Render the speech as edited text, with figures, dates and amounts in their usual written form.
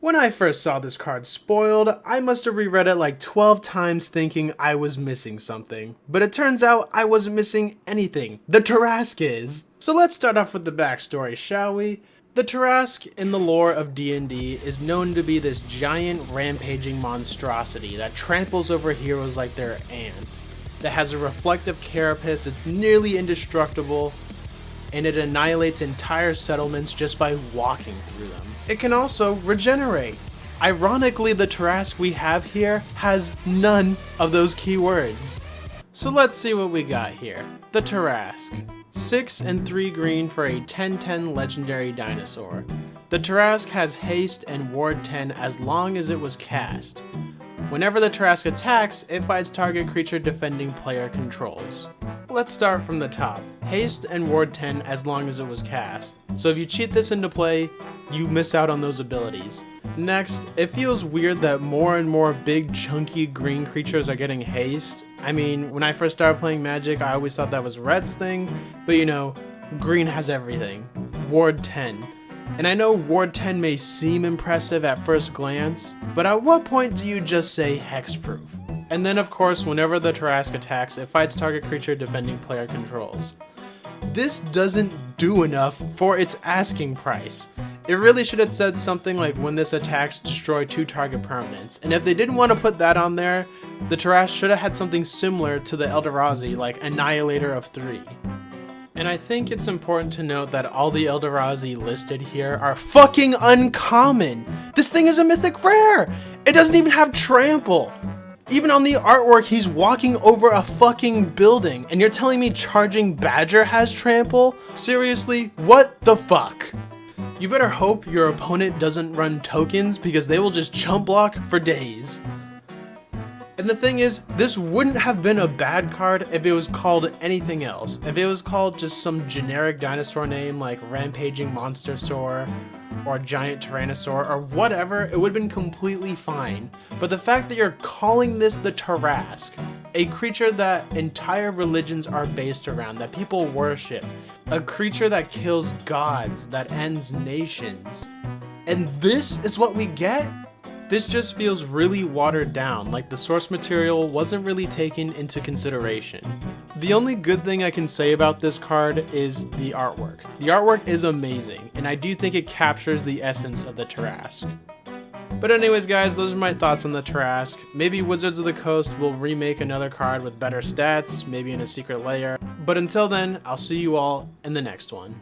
When I first saw this card spoiled, I must have reread it like 12 times thinking I was missing something. But it turns out I wasn't missing anything. The Tarrasque is. So let's start off with the backstory, shall we? The Tarrasque in the lore of D&D is known to be this giant rampaging monstrosity that tramples over heroes like they're ants. That has a reflective carapace, it's nearly indestructible, and it annihilates entire settlements just by walking through them. It can also regenerate. Ironically, the Tarrasque we have here has none of those keywords. So let's see what we got here. The Tarrasque. 6 and 3 green for a 10/10 legendary dinosaur. The Tarrasque has haste and ward 10 as long as it was cast. Whenever the Tarrasque attacks, it fights target creature defending player controls. Let's start from the top. Haste and ward 10 as long as it was cast. So if you cheat this into play, you miss out on those abilities. Next, it feels weird that more and more big chunky green creatures are getting haste. I mean, when I first started playing Magic, I always thought that was Red's thing, but you know, green has everything. Ward 10. And I know ward 10 may seem impressive at first glance, but at what point do you just say hexproof? And then of course, whenever the Tarrasque attacks, it fights target creature defending player controls. This doesn't do enough for its asking price. It really should have said something like when this attacks, destroy 2 target permanents. And if they didn't want to put that on there, the Tarrasque should have had something similar to the Eldrazi, like Annihilator of 3. And I think it's important to note that all the Eldrazi listed here are fucking uncommon! This thing is a mythic rare! It doesn't even have trample! Even on the artwork, he's walking over a fucking building, and you're telling me Charging Badger has trample? Seriously, what the fuck? You better hope your opponent doesn't run tokens because they will just chump block for days. And the thing is, this wouldn't have been a bad card if it was called anything else. If it was called just some generic dinosaur name like Rampaging Monstersaur or Giant Tyrannosaur or whatever, it would have been completely fine. But the fact that you're calling this the Tarrasque, a creature that entire religions are based around, that people worship, a creature that kills gods, that ends nations, and this is what we get? This just feels really watered down, like the source material wasn't really taken into consideration. The only good thing I can say about this card is the artwork. The artwork is amazing, and I do think it captures the essence of the Tarrasque. But anyways guys, those are my thoughts on the Tarrasque. Maybe Wizards of the Coast will remake another card with better stats, maybe in a secret layer. But until then, I'll see you all in the next one.